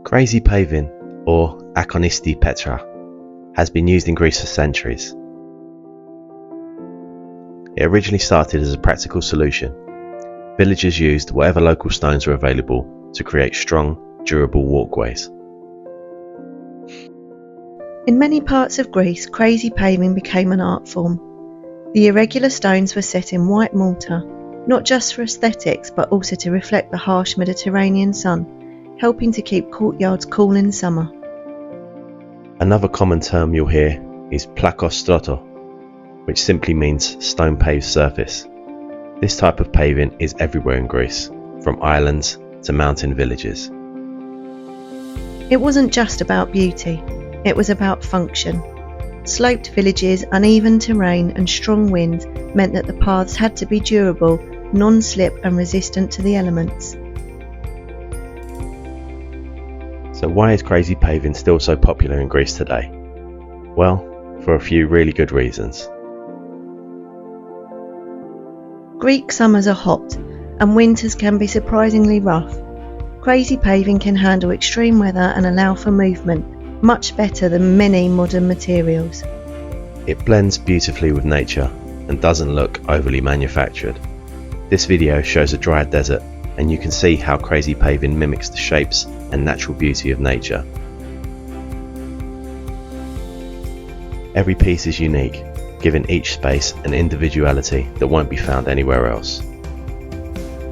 Crazy paving, or akonisti petra, has been used in Greece for centuries. It originally started as a practical solution. Villagers used whatever local stones were available to create strong, durable walkways. In many parts of Greece, crazy paving became an art form. The irregular stones were set in white mortar, not just for aesthetics but also to reflect the harsh Mediterranean sun, helping to keep courtyards cool in summer. Another common term you'll hear is plakostroto, which simply means stone paved surface. This type of paving is everywhere in Greece, from islands to mountain villages. It wasn't just about beauty, it was about function. Sloped villages, uneven terrain and strong winds meant that the paths had to be durable, non-slip and resistant to the elements. So why is crazy paving still so popular in Greece today? Well, for a few really good reasons. Greek summers are hot and winters can be surprisingly rough. Crazy paving can handle extreme weather and allow for movement, much better than many modern materials. It blends beautifully with nature and doesn't look overly manufactured. This video shows a dry desert, and you can see how crazy paving mimics the shapes and natural beauty of nature. Every piece is unique, giving each space an individuality that won't be found anywhere else.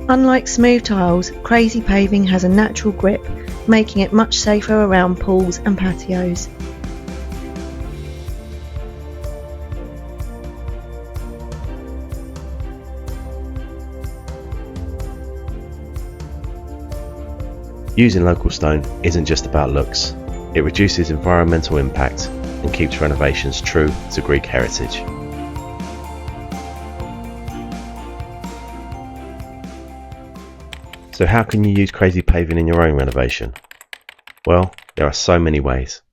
Unlike smooth tiles, crazy paving has a natural grip, making it much safer around pools and patios. Using local stone isn't just about looks. It reduces environmental impact and keeps renovations true to Greek heritage. So how can you use crazy paving in your own renovation? Well, there are so many ways.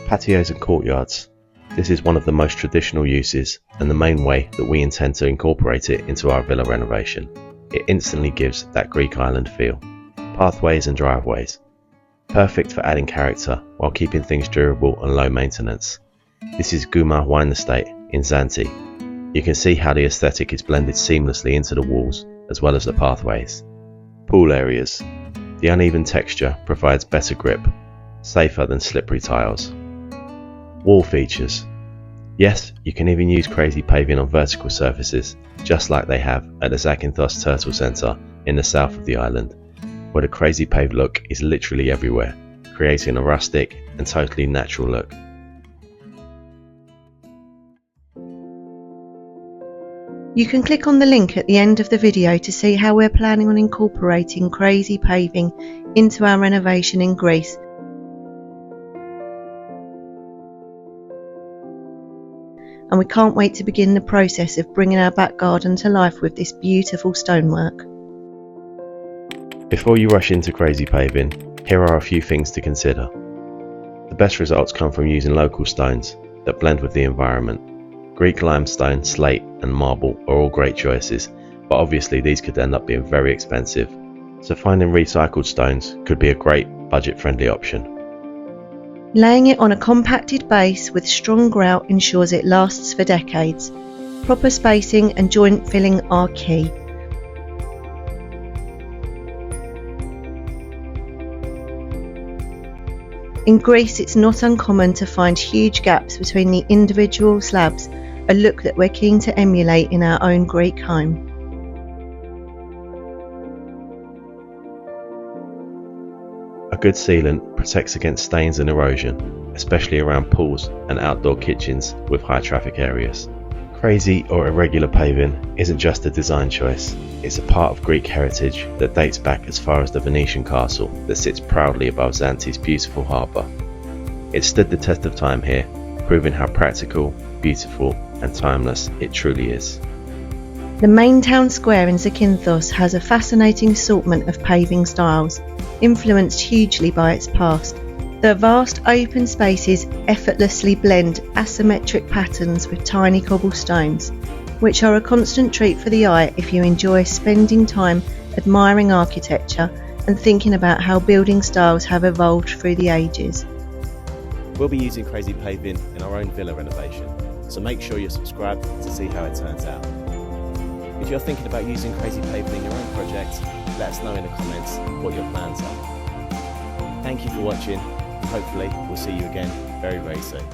Patios and courtyards. This is one of the most traditional uses and the main way that we intend to incorporate it into our villa renovation. It instantly gives that Greek island feel. Pathways and driveways. Perfect for adding character while keeping things durable and low maintenance. This is Guma Wine Estate in Zanti. You can see how the aesthetic is blended seamlessly into the walls as well as the pathways. Pool areas. The uneven texture provides better grip, safer than slippery tiles. Wall features. Yes, you can even use crazy paving on vertical surfaces, just like they have at the Zakynthos Turtle Centre in the south of the island, where the crazy paved look is literally everywhere, creating a rustic and totally natural look. You can click on the link at the end of the video to see how we're planning on incorporating crazy paving into our renovation in Greece. And we can't wait to begin the process of bringing our back garden to life with this beautiful stonework. Before you rush into crazy paving, here are a few things to consider. The best results come from using local stones that blend with the environment. Greek limestone, slate and marble are all great choices, but obviously these could end up being very expensive, so finding recycled stones could be a great budget-friendly option. Laying it on a compacted base with strong grout ensures it lasts for decades. Proper spacing and joint filling are key. In Greece, it's not uncommon to find huge gaps between the individual slabs, a look that we're keen to emulate in our own Greek home. A good sealant protects against stains and erosion, especially around pools and outdoor kitchens with high traffic areas. Crazy or irregular paving isn't just a design choice, it's a part of Greek heritage that dates back as far as the Venetian castle that sits proudly above Zanti's beautiful harbour. It stood the test of time here, proving how practical, beautiful and timeless it truly is. The main town square in Zakynthos has a fascinating assortment of paving styles, influenced hugely by its past. The vast open spaces effortlessly blend asymmetric patterns with tiny cobblestones, which are a constant treat for the eye if you enjoy spending time admiring architecture and thinking about how building styles have evolved through the ages. We'll be using Crazy Paving in our own villa renovation, so make sure you're subscribed to see how it turns out. If you're thinking about using Crazy Paving in your own project, let us know in the comments what your plans are. Thank you for watching, and hopefully we'll see you again very, very soon.